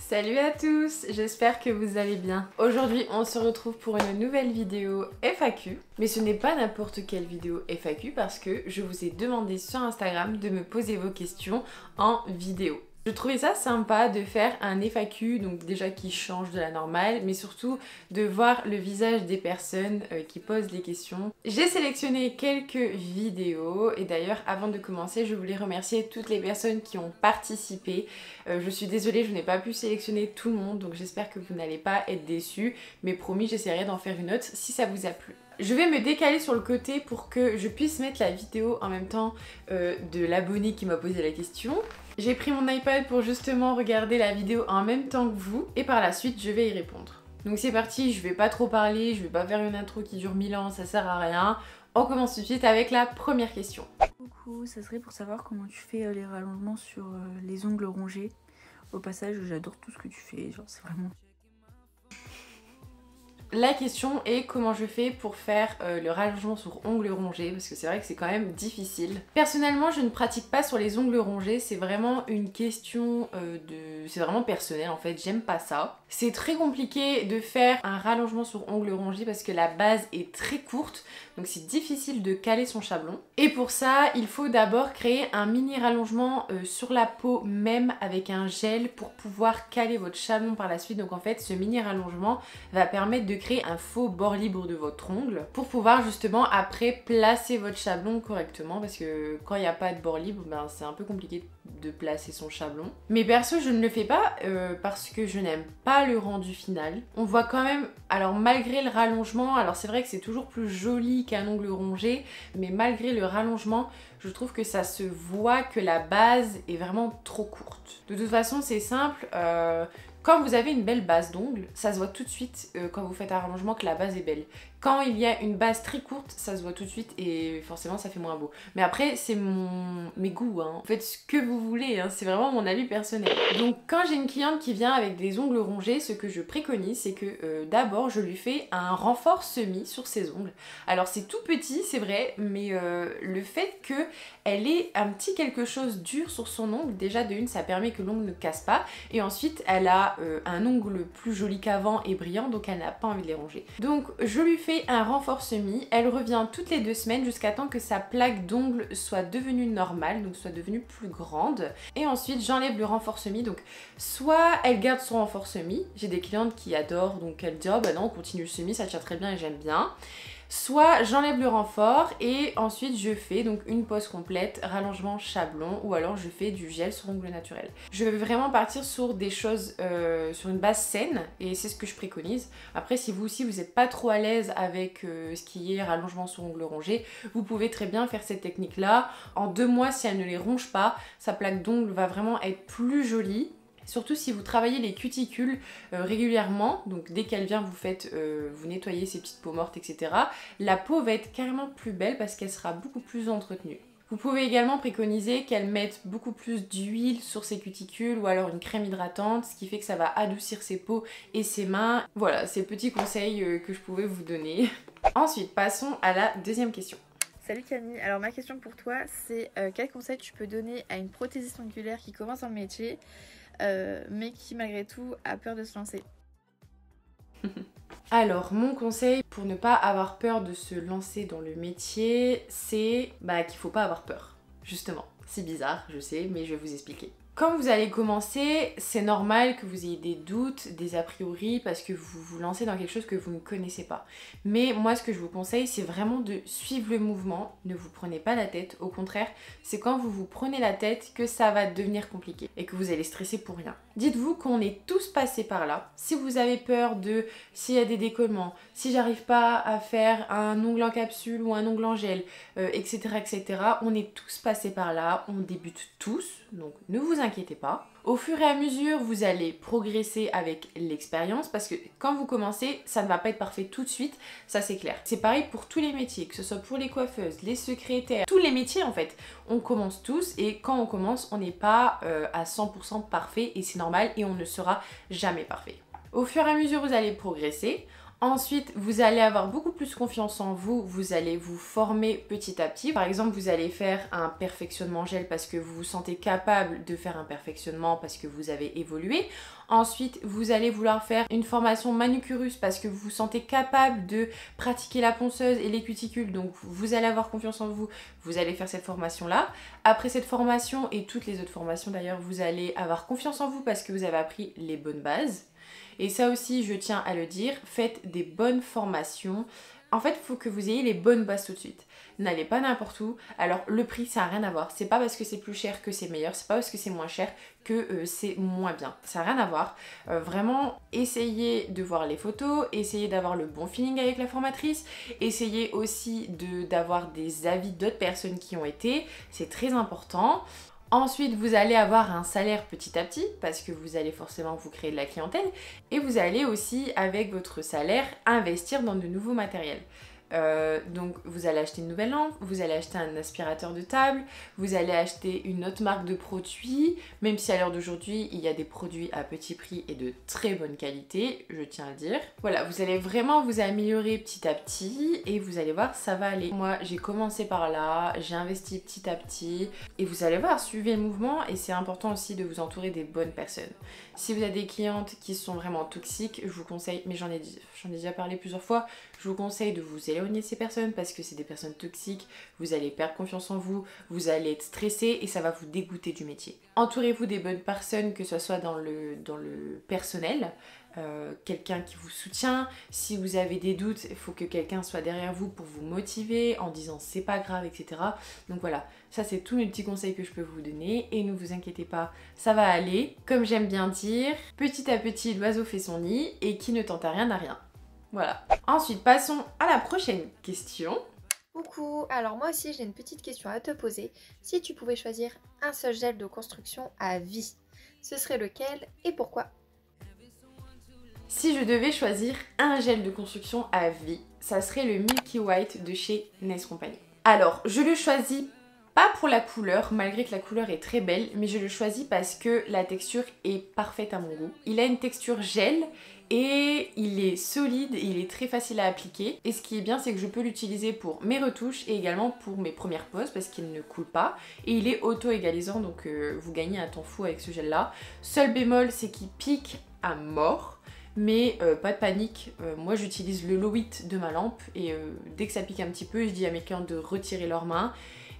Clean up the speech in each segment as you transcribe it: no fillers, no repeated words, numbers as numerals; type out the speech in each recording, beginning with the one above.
Salut à tous, j'espère que vous allez bien. Aujourd'hui on se retrouve pour une nouvelle vidéo FAQ. Mais ce n'est pas n'importe quelle vidéo FAQ parce que je vous ai demandé sur Instagram de me poser vos questions en vidéo. Je trouvais ça sympa de faire un FAQ, donc déjà qui change de la normale, mais surtout de voir le visage des personnes qui posent les questions. J'ai sélectionné quelques vidéos et d'ailleurs avant de commencer je voulais remercier toutes les personnes qui ont participé. Je suis désolée, je n'ai pas pu sélectionner tout le monde, donc j'espère que vous n'allez pas être déçus, mais promis j'essaierai d'en faire une autre si ça vous a plu. Je vais me décaler sur le côté pour que je puisse mettre la vidéo en même temps de l'abonné qui m'a posé la question. J'ai pris mon iPad pour justement regarder la vidéo en même temps que vous et par la suite je vais y répondre. Donc c'est parti, je vais pas trop parler, je vais pas faire une intro qui dure 1000 ans, ça sert à rien. On commence tout de suite avec la première question. Coucou, ça serait pour savoir comment tu fais les rallongements sur les ongles rongés. Au passage, j'adore tout ce que tu fais, genre c'est vraiment... La question est comment je fais pour faire le rallongement sur ongles rongés, parce que c'est vrai que c'est quand même difficile. Personnellement, je ne pratique pas sur les ongles rongés, c'est vraiment une question c'est vraiment personnel en fait, j'aime pas ça. C'est très compliqué de faire un rallongement sur ongles rongés parce que la base est très courte, donc c'est difficile de caler son chablon. Et pour ça, il faut d'abord créer un mini rallongement sur la peau même avec un gel pour pouvoir caler votre chablon par la suite. Donc en fait, ce mini rallongement va permettre de créer un faux bord libre de votre ongle pour pouvoir justement après placer votre chablon correctement parce que quand il n'y a pas de bord libre, ben, c'est un peu compliqué de placer son chablon. Mais perso, je ne le fais pas parce que je n'aime pas le rendu final. On voit quand même, alors malgré le rallongement, alors c'est vrai que c'est toujours plus joli qu'un ongle rongé, mais malgré le rallongement, je trouve que ça se voit que la base est vraiment trop courte. De toute façon, c'est simple. Quand vous avez une belle base d'ongles, ça se voit tout de suite quand vous faites un rallongement que la base est belle. Quand il y a une base très courte, ça se voit tout de suite et forcément ça fait moins beau. Mais après, c'est mes goûts, hein. Faites ce que vous voulez, hein. C'est vraiment mon avis personnel. Donc quand j'ai une cliente qui vient avec des ongles rongés, ce que je préconise, c'est que d'abord je lui fais un renfort semi sur ses ongles. Alors c'est tout petit, c'est vrai, mais le fait qu'elle ait un petit quelque chose dur sur son ongle, déjà de une, ça permet que l'ongle ne casse pas. Et ensuite, elle a un ongle plus joli qu'avant et brillant, donc elle n'a pas envie de les ronger. Donc je lui fais un renfort semi, elle revient toutes les 2 semaines jusqu'à temps que sa plaque d'ongle soit devenue normale, donc soit devenue plus grande. Et ensuite j'enlève le renfort semi, donc soit elle garde son renfort semi, j'ai des clientes qui adorent, donc elles disent oh bah non on continue le semi, ça tient très bien et j'aime bien. Soit j'enlève le renfort et ensuite je fais donc une pose complète, rallongement chablon ou alors je fais du gel sur ongles naturels. Je vais vraiment partir sur des choses, sur une base saine et c'est ce que je préconise. Après si vous aussi vous n'êtes pas trop à l'aise avec ce qui est rallongement sur ongles rongés, vous pouvez très bien faire cette technique là. En 2 mois si elle ne les ronge pas, sa plaque d'ongles va vraiment être plus jolie. Surtout si vous travaillez les cuticules régulièrement, donc dès qu'elle vient vous nettoyez ces petites peaux mortes, etc. La peau va être carrément plus belle parce qu'elle sera beaucoup plus entretenue. Vous pouvez également préconiser qu'elle mette beaucoup plus d'huile sur ses cuticules ou alors une crème hydratante, ce qui fait que ça va adoucir ses peaux et ses mains. Voilà, c'est le petit conseil que je pouvais vous donner. Ensuite, passons à la deuxième question. Salut Camille, alors ma question pour toi c'est quel conseil tu peux donner à une prothésiste ongulaire qui commence dans le métier mais qui malgré tout a peur de se lancer? Alors, mon conseil pour ne pas avoir peur de se lancer dans le métier, c'est qu'il faut pas avoir peur. Justement, c'est bizarre, je sais, mais je vais vous expliquer. Quand vous allez commencer, c'est normal que vous ayez des doutes, des a priori, parce que vous vous lancez dans quelque chose que vous ne connaissez pas. Mais moi, ce que je vous conseille, c'est vraiment de suivre le mouvement. Ne vous prenez pas la tête. Au contraire, c'est quand vous vous prenez la tête que ça va devenir compliqué et que vous allez stresser pour rien. Dites-vous qu'on est tous passés par là. Si vous avez peur de s'il y a des décollements, si j'arrive pas à faire un ongle en capsule ou un ongle en gel, etc., etc., on est tous passés par là. On débute tous, donc ne vous inquiétez pas. Au fur et à mesure, vous allez progresser avec l'expérience parce que quand vous commencez, ça ne va pas être parfait tout de suite, ça c'est clair. C'est pareil pour tous les métiers, que ce soit pour les coiffeuses, les secrétaires, tous les métiers en fait. On commence tous et quand on commence, on n'est pas à 100% parfait et c'est normal et on ne sera jamais parfait. Au fur et à mesure, vous allez progresser. Ensuite, vous allez avoir beaucoup plus confiance en vous, vous allez vous former petit à petit. Par exemple, vous allez faire un perfectionnement gel parce que vous vous sentez capable de faire un perfectionnement parce que vous avez évolué. Ensuite, vous allez vouloir faire une formation manucurus parce que vous vous sentez capable de pratiquer la ponceuse et les cuticules. Donc, vous allez avoir confiance en vous, vous allez faire cette formation-là. Après cette formation et toutes les autres formations d'ailleurs, vous allez avoir confiance en vous parce que vous avez appris les bonnes bases. Et ça aussi, je tiens à le dire, faites des bonnes formations. En fait, il faut que vous ayez les bonnes bases tout de suite. N'allez pas n'importe où. Alors, le prix, ça n'a rien à voir. C'est pas parce que c'est plus cher que c'est meilleur. C'est pas parce que c'est moins cher que c'est moins bien. Ça n'a rien à voir. Vraiment, essayez de voir les photos. Essayez d'avoir le bon feeling avec la formatrice. Essayez aussi d'avoir des avis d'autres personnes qui ont été. C'est très important. Ensuite, vous allez avoir un salaire petit à petit parce que vous allez forcément vous créer de la clientèle et vous allez aussi, avec votre salaire, investir dans de nouveaux matériels. Donc vous allez acheter une nouvelle lampe, vous allez acheter un aspirateur de table, vous allez acheter une autre marque de produits, même si à l'heure d'aujourd'hui il y a des produits à petit prix et de très bonne qualité, je tiens à le dire. Voilà, vous allez vraiment vous améliorer petit à petit et vous allez voir, ça va aller. Moi j'ai commencé par là, j'ai investi petit à petit et vous allez voir, suivez le mouvement et c'est important aussi de vous entourer des bonnes personnes. Si vous avez des clientes qui sont vraiment toxiques, je vous conseille, mais j'en ai déjà parlé plusieurs fois, je vous conseille de vous éloigner de ces personnes parce que c'est des personnes toxiques, vous allez perdre confiance en vous, vous allez être stressé et ça va vous dégoûter du métier. Entourez-vous des bonnes personnes, que ce soit dans le personnel, quelqu'un qui vous soutient. Si vous avez des doutes, il faut que quelqu'un soit derrière vous pour vous motiver en disant c'est pas grave, etc. Donc voilà, ça c'est tous mes petits conseils que je peux vous donner et ne vous inquiétez pas, ça va aller. Comme j'aime bien dire, petit à petit l'oiseau fait son nid et qui ne tente à rien n'a rien. Voilà. Ensuite, passons à la prochaine question. Coucou, alors moi aussi j'ai une petite question à te poser. Si tu pouvais choisir un seul gel de construction à vie, ce serait lequel et pourquoi? Si je devais choisir un gel de construction à vie, ça serait le Milky White de chez Nice Company. Alors, je le choisis pas pour la couleur, malgré que la couleur est très belle, mais je le choisis parce que la texture est parfaite à mon goût. Il a une texture gel et il est solide, il est très facile à appliquer. Et ce qui est bien, c'est que je peux l'utiliser pour mes retouches et également pour mes premières poses parce qu'il ne coule pas. Et il est auto-égalisant, donc vous gagnez un temps fou avec ce gel-là. Seul bémol, c'est qu'il pique à mort. Mais pas de panique, moi j'utilise le low 8 de ma lampe et dès que ça pique un petit peu, je dis à mes clients de retirer leurs mains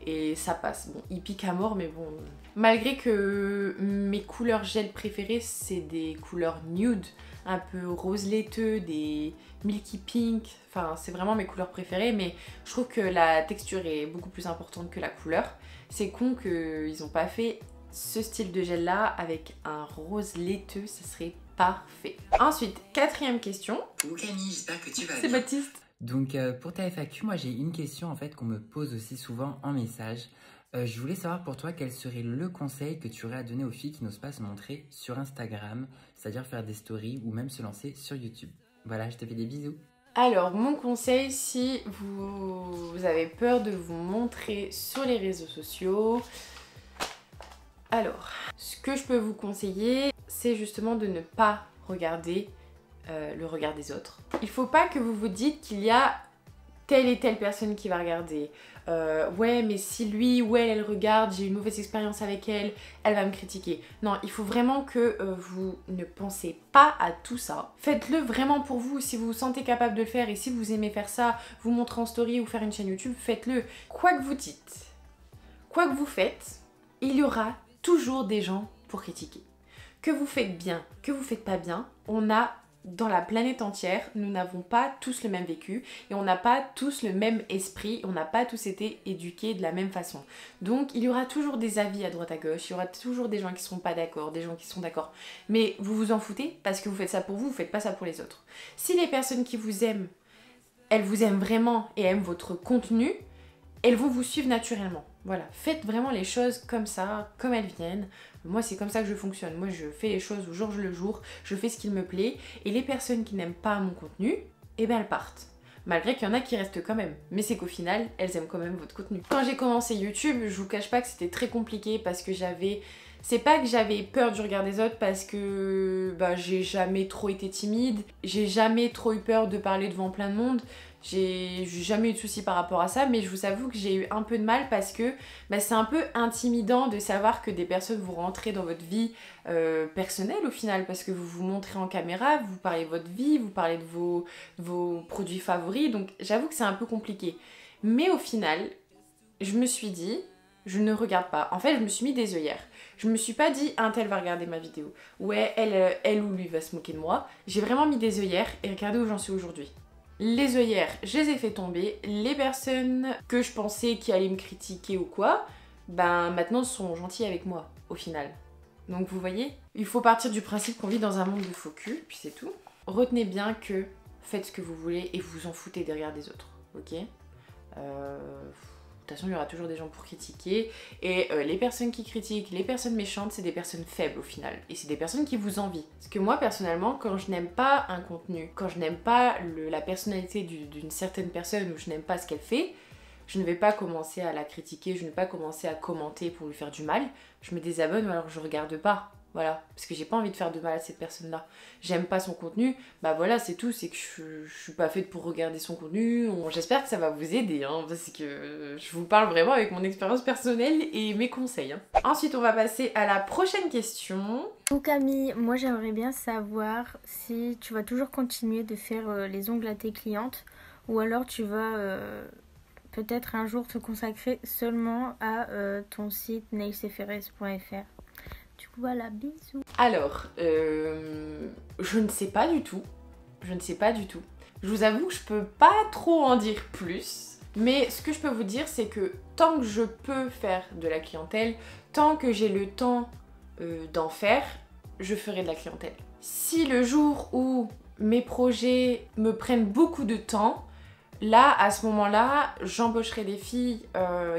et ça passe. Bon, il pique à mort mais bon, malgré que mes couleurs gel préférées c'est des couleurs nude, un peu rose laiteux, des milky pink, enfin c'est vraiment mes couleurs préférées, mais je trouve que la texture est beaucoup plus importante que la couleur. C'est con qu'ils n'ont pas fait ce style de gel là avec un rose laiteux, ça serait parfait. Ensuite, quatrième question. Coucou Camille, j'espère que tu vas C'est bien. Baptiste. Donc pour ta FAQ, moi j'ai une question en fait qu'on me pose aussi souvent en message. Je voulais savoir pour toi quel serait le conseil que tu aurais à donner aux filles qui n'osent pas se montrer sur Instagram, c'est-à-dire faire des stories ou même se lancer sur YouTube. Voilà, je te fais des bisous. Alors, mon conseil, si vous avez peur de vous montrer sur les réseaux sociaux, alors, ce que je peux vous conseiller, c'est justement de ne pas regarder le regard des autres. Il faut pas que vous vous dites qu'il y a telle et telle personne qui va regarder. Ouais, mais si lui ou elle regarde, j'ai une mauvaise expérience avec elle, elle va me critiquer. Non, il faut vraiment que vous ne pensez pas à tout ça. Faites-le vraiment pour vous, si vous vous sentez capable de le faire et si vous aimez faire ça, vous montrer en story ou faire une chaîne YouTube, faites-le. Quoi que vous dites, quoi que vous faites, il y aura toujours des gens pour critiquer. Que vous faites bien, que vous faites pas bien, on a dans la planète entière, nous n'avons pas tous le même vécu et on n'a pas tous le même esprit, on n'a pas tous été éduqués de la même façon. Donc il y aura toujours des avis à droite à gauche, il y aura toujours des gens qui ne seront pas d'accord, des gens qui sont d'accord. Mais vous vous en foutez parce que vous faites ça pour vous, vous faites pas ça pour les autres. Si les personnes qui vous aiment, elles vous aiment vraiment et aiment votre contenu, elles vont vous suivre naturellement. Voilà, faites vraiment les choses comme ça, comme elles viennent. Moi, c'est comme ça que je fonctionne. Moi, je fais les choses au jour le jour, je fais ce qu'il me plaît. Et les personnes qui n'aiment pas mon contenu, eh ben elles partent. Malgré qu'il y en a qui restent quand même. Mais c'est qu'au final, elles aiment quand même votre contenu. Quand j'ai commencé YouTube, je vous cache pas que c'était très compliqué parce que j'avais C'est pas que j'avais peur du regard des autres parce que j'ai jamais trop été timide, j'ai jamais trop eu peur de parler devant plein de monde, j'ai jamais eu de soucis par rapport à ça, mais je vous avoue que j'ai eu un peu de mal parce que c'est un peu intimidant de savoir que des personnes vous rentrez dans votre vie personnelle au final, parce que vous vous montrez en caméra, vous parlez de votre vie, vous parlez de vos produits favoris, donc j'avoue que c'est un peu compliqué. Mais au final, je me suis dit, je ne regarde pas. En fait, je me suis mis des œillères. Je me suis pas dit, un tel va regarder ma vidéo. Ouais, elle ou lui va se moquer de moi. J'ai vraiment mis des œillères et regardez où j'en suis aujourd'hui. Les œillères, je les ai fait tomber. Les personnes que je pensais qui allaient me critiquer ou quoi, maintenant sont gentilles avec moi, au final. Donc vous voyez, il faut partir du principe qu'on vit dans un monde de faux cul, puis c'est tout. Retenez bien que faites ce que vous voulez et vous en foutez des regards des autres, ok ? De toute façon, il y aura toujours des gens pour critiquer. Et les personnes qui critiquent, les personnes méchantes, c'est des personnes faibles au final. Et c'est des personnes qui vous envient. Parce que moi, personnellement, quand je n'aime pas un contenu, quand je n'aime pas la personnalité d'une certaine personne ou je n'aime pas ce qu'elle fait, je ne vais pas commencer à la critiquer, je ne vais pas commencer à commenter pour lui faire du mal. Je me désabonne ou alors je regarde pas. Voilà, parce que j'ai pas envie de faire de mal à cette personne-là. J'aime pas son contenu, voilà, c'est tout, c'est que je suis pas faite pour regarder son contenu. J'espère que ça va vous aider, parce que je vous parle vraiment avec mon expérience personnelle et mes conseils. Ensuite, on va passer à la prochaine question. Coucou Camille, moi j'aimerais bien savoir si tu vas toujours continuer de faire les ongles à tes clientes ou alors tu vas peut-être un jour te consacrer seulement à ton site nailsfrs.fr. Du coup, voilà, bisous. Alors, je ne sais pas du tout. Je ne sais pas du tout. Je vous avoue que je peux pas trop en dire plus. Mais ce que je peux vous dire, c'est que tant que je peux faire de la clientèle, tant que j'ai le temps d'en faire, je ferai de la clientèle. Si le jour où mes projets me prennent beaucoup de temps, là, à ce moment-là, j'embaucherai des filles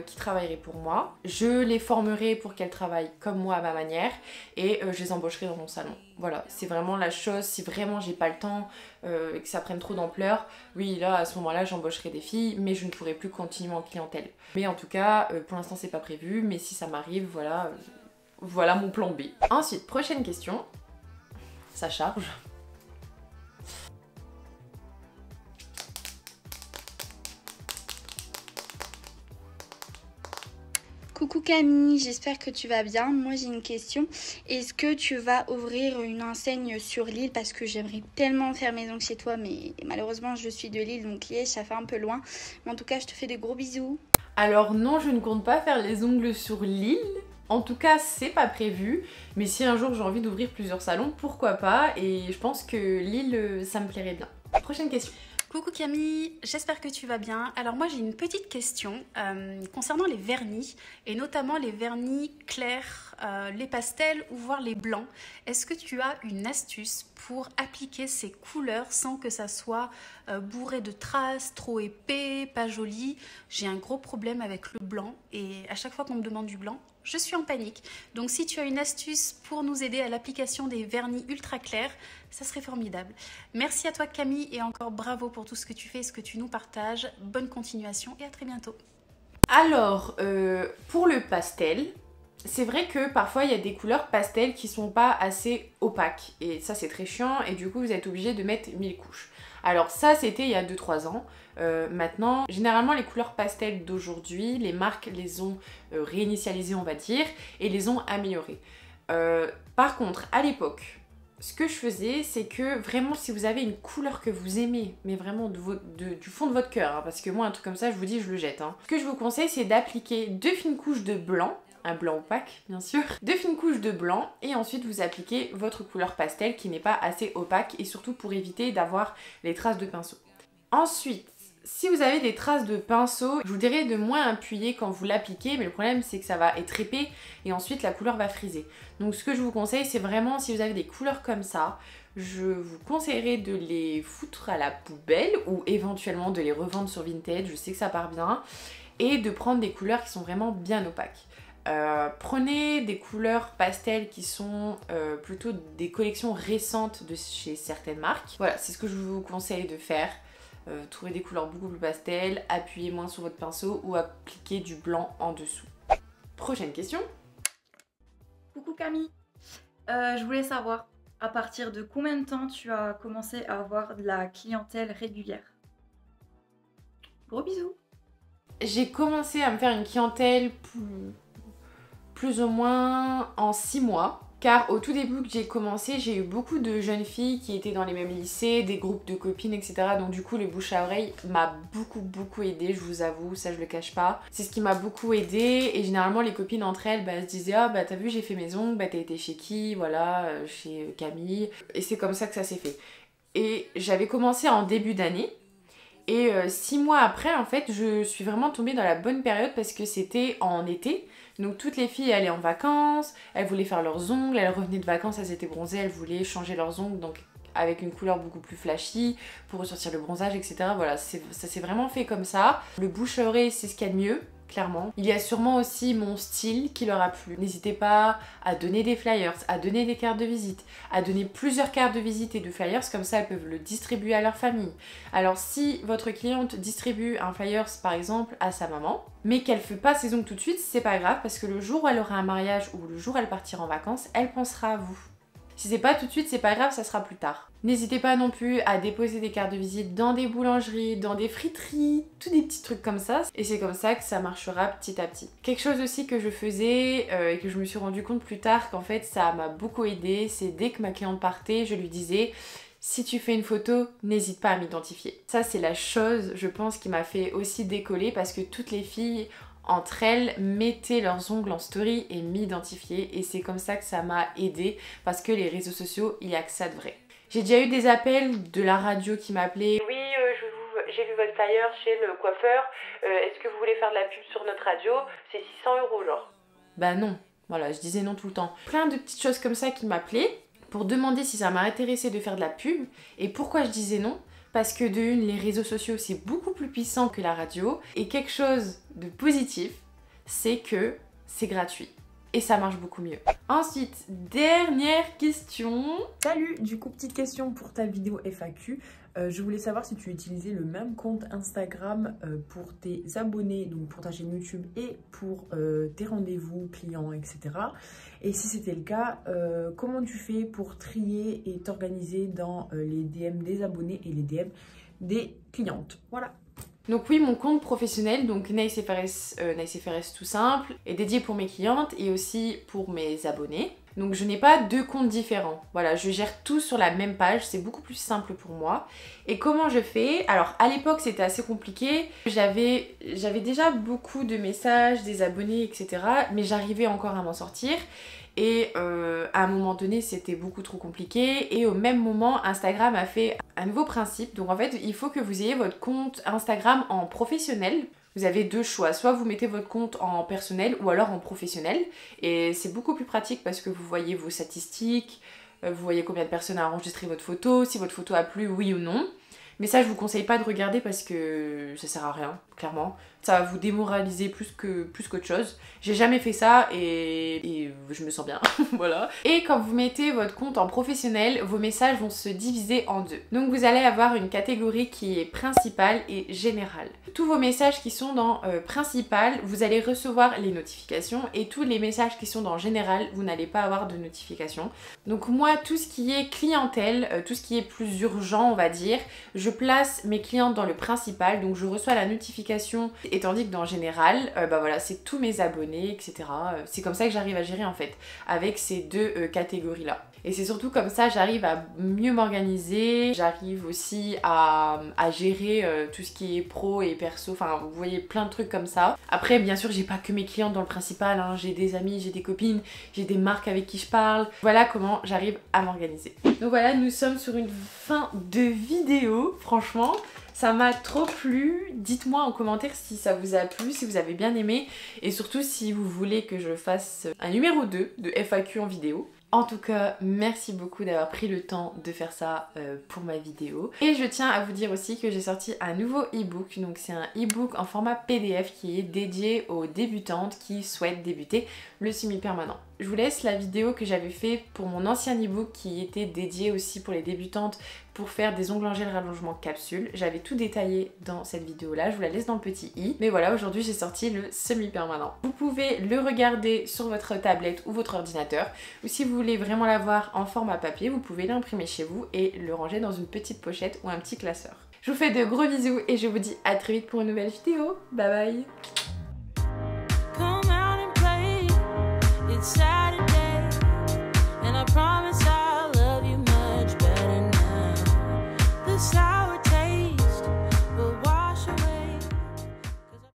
qui travailleraient pour moi. Je les formerai pour qu'elles travaillent comme moi à ma manière et je les embaucherai dans mon salon. Voilà, c'est vraiment la chose. Si vraiment j'ai pas le temps et que ça prenne trop d'ampleur, oui, là, à ce moment-là, j'embaucherai des filles, mais je ne pourrai plus continuer en clientèle. Mais en tout cas, pour l'instant, c'est pas prévu, mais si ça m'arrive, voilà, voilà mon plan B. Ensuite, prochaine question. Ça charge. Coucou Camille, j'espère que tu vas bien. Moi j'ai une question. Est-ce que tu vas ouvrir une enseigne sur Lille? Parce que j'aimerais tellement faire mes ongles chez toi, mais malheureusement je suis de Lille, donc Liège ça fait un peu loin. Mais en tout cas je te fais des gros bisous. Alors non, je ne compte pas faire les ongles sur Lille. En tout cas, c'est pas prévu. Mais si un jour j'ai envie d'ouvrir plusieurs salons, pourquoi pas? Et je pense que Lille, ça me plairait bien. Prochaine question. Coucou Camille, j'espère que tu vas bien. Alors moi j'ai une petite question concernant les vernis et notamment les vernis clairs, les pastels ou voire les blancs. Est-ce que tu as une astuce pour appliquer ces couleurs sans que ça soit bourré de traces, trop épais, pas joli? J'ai un gros problème avec le blanc et à chaque fois qu'on me demande du blanc, je suis en panique. Donc si tu as une astuce pour nous aider à l'application des vernis ultra clairs, ça serait formidable. Merci à toi Camille et encore bravo pour tout ce que tu fais et ce que tu nous partages. Bonne continuation et à très bientôt. Alors, pour le pastel, c'est vrai que parfois il y a des couleurs pastel qui sont pas assez opaques. Et ça c'est très chiant et du coup vous êtes obligé de mettre 1000 couches. Alors ça c'était il y a 2-3 ans. Maintenant, généralement les couleurs pastel d'aujourd'hui, les marques les ont réinitialisées on va dire et les ont améliorées. Par contre, à l'époque, ce que je faisais, c'est que vraiment si vous avez une couleur que vous aimez, mais vraiment du fond de votre cœur, parce que moi un truc comme ça je vous dis je le jette. Ce que je vous conseille c'est d'appliquer 2 fines couches de blanc, un blanc opaque bien sûr, 2 fines couches de blanc et ensuite vous appliquez votre couleur pastel qui n'est pas assez opaque et surtout pour éviter d'avoir les traces de pinceau. Ensuite, si vous avez des traces de pinceau, je vous dirais de moins appuyer quand vous l'appliquez, mais le problème c'est que ça va être épais et ensuite la couleur va friser. Donc ce que je vous conseille c'est vraiment si vous avez des couleurs comme ça, je vous conseillerais de les foutre à la poubelle ou éventuellement de les revendre sur Vinted, je sais que ça part bien, et de prendre des couleurs qui sont vraiment bien opaques. Prenez des couleurs pastel qui sont plutôt des collections récentes de chez certaines marques. Voilà, c'est ce que je vous conseille de faire. Trouvez des couleurs beaucoup plus pastel, appuyez moins sur votre pinceau ou appliquez du blanc en dessous. Prochaine question. Coucou Camille, je voulais savoir à partir de combien de temps tu as commencé à avoir de la clientèle régulière? Gros bisous. J'ai commencé à me faire une clientèle plus ou moins en 6 mois. Car au tout début que j'ai commencé, j'ai eu beaucoup de jeunes filles qui étaient dans les mêmes lycées, des groupes de copines, etc. Donc du coup, le bouche à oreille m'a beaucoup aidé, je vous avoue, ça je le cache pas. C'est ce qui m'a beaucoup aidé et généralement les copines entre elles, elles se disaient « Ah bah t'as vu j'ai fait mes ongles, bah t'as été chez qui? Voilà, chez Camille. » Et c'est comme ça que ça s'est fait. Et j'avais commencé en début d'année. Et 6 mois après, en fait, je suis vraiment tombée dans la bonne période parce que c'était en été. Donc toutes les filles allaient en vacances, elles voulaient faire leurs ongles, elles revenaient de vacances, elles étaient bronzées, elles voulaient changer leurs ongles, donc avec une couleur beaucoup plus flashy pour ressortir le bronzage, etc. Voilà, ça s'est vraiment fait comme ça. Le bouche à oreille, c'est ce qu'il y a de mieux. Clairement. Il y a sûrement aussi mon style qui leur a plu. N'hésitez pas à donner des flyers, à donner des cartes de visite, à donner plusieurs cartes de visite et de flyers, comme ça elles peuvent le distribuer à leur famille. Alors si votre cliente distribue un flyers par exemple à sa maman, mais qu'elle ne fait pas ses ongles tout de suite, c'est pas grave parce que le jour où elle aura un mariage ou le jour où elle partira en vacances, elle pensera à vous. Si c'est pas tout de suite, c'est pas grave, ça sera plus tard. N'hésitez pas non plus à déposer des cartes de visite dans des boulangeries, dans des friteries, tous des petits trucs comme ça. Et c'est comme ça que ça marchera petit à petit. Quelque chose aussi que je faisais et que je me suis rendu compte plus tard qu'en fait ça m'a beaucoup aidé, c'est dès que ma cliente partait, je lui disais si tu fais une photo, n'hésite pas à m'identifier. Ça c'est la chose, je pense, qui m'a fait aussi décoller parce que toutes les filles entre elles mettaient leurs ongles en story et m'identifiaient et c'est comme ça que ça m'a aidé parce que les réseaux sociaux, il n'y a que ça de vrai. J'ai déjà eu des appels de la radio qui m'appelaient « Oui, j'ai vu votre flyer chez le coiffeur, est-ce que vous voulez faire de la pub sur notre radio? C'est 600 € genre. » Bah non, voilà, je disais non tout le temps. Plein de petites choses comme ça qui m'appelaient pour demander si ça m'intéressait de faire de la pub et pourquoi je disais non. Parce que de une, les réseaux sociaux, c'est beaucoup plus puissant que la radio. Et quelque chose de positif, c'est que c'est gratuit. Et ça marche beaucoup mieux. Ensuite, dernière question. Salut, du coup, petite question pour ta vidéo FAQ. Je voulais savoir si tu utilisais le même compte Instagram pour tes abonnés, donc pour ta chaîne YouTube et pour tes rendez-vous clients, etc. Et si c'était le cas, comment tu fais pour trier et t'organiser dans les DM des abonnés et les DM des clientes? Voilà. Donc oui, mon compte professionnel, donc Nice FRS tout simple, est dédié pour mes clientes et aussi pour mes abonnés. Donc je n'ai pas deux comptes différents. Voilà, je gère tout sur la même page, c'est beaucoup plus simple pour moi. Et comment je fais? Alors à l'époque c'était assez compliqué. J'avais déjà beaucoup de messages, des abonnés, etc. Mais j'arrivais encore à m'en sortir. Et à un moment donné c'était beaucoup trop compliqué et au même moment Instagram a fait un nouveau principe. Donc en fait il faut que vous ayez votre compte Instagram en professionnel. Vous avez deux choix, soit vous mettez votre compte en personnel ou alors en professionnel et c'est beaucoup plus pratique parce que vous voyez vos statistiques, vous voyez combien de personnes a enregistré votre photo, si votre photo a plu oui ou non. Mais ça je vous conseille pas de regarder parce que ça sert à rien, clairement. Ça va vous démoraliser plus qu'autre chose. J'ai jamais fait ça et je me sens bien, voilà. Et quand vous mettez votre compte en professionnel, vos messages vont se diviser en deux. Donc vous allez avoir une catégorie qui est principale et générale. Tous vos messages qui sont dans principal, vous allez recevoir les notifications et tous les messages qui sont dans général, vous n'allez pas avoir de notifications. Donc moi, tout ce qui est clientèle, tout ce qui est plus urgent, on va dire, je place mes clientes dans le principal, donc je reçois la notification. Et tandis que dans général, bah voilà, c'est tous mes abonnés, etc. C'est comme ça que j'arrive à gérer en fait, avec ces deux catégories-là. Et c'est surtout comme ça, j'arrive à mieux m'organiser, j'arrive aussi à gérer tout ce qui est pro et perso, enfin vous voyez plein de trucs comme ça. Après bien sûr j'ai pas que mes clientes dans le principal, hein. J'ai des amis, j'ai des copines, j'ai des marques avec qui je parle. Voilà comment j'arrive à m'organiser. Donc voilà, nous sommes sur une fin de vidéo, franchement. Ça m'a trop plu, dites-moi en commentaire si ça vous a plu, si vous avez bien aimé et surtout si vous voulez que je fasse un numéro 2 de FAQ en vidéo. En tout cas, merci beaucoup d'avoir pris le temps de faire ça pour ma vidéo. Et je tiens à vous dire aussi que j'ai sorti un nouveau e-book. Donc c'est un e-book en format PDF qui est dédié aux débutantes qui souhaitent débuter le semi-permanent. Je vous laisse la vidéo que j'avais fait pour mon ancien ebook qui était dédié aussi pour les débutantes pour faire des ongles en gel rallongement capsule. J'avais tout détaillé dans cette vidéo là, je vous la laisse dans le petit i. Mais voilà, aujourd'hui j'ai sorti le semi-permanent. Vous pouvez le regarder sur votre tablette ou votre ordinateur, ou si vous voulez vraiment l'avoir en format papier, vous pouvez l'imprimer chez vous et le ranger dans une petite pochette ou un petit classeur. Je vous fais de gros bisous et je vous dis à très vite pour une nouvelle vidéo. Bye bye. Saturday, and I promise I'll love you much better now.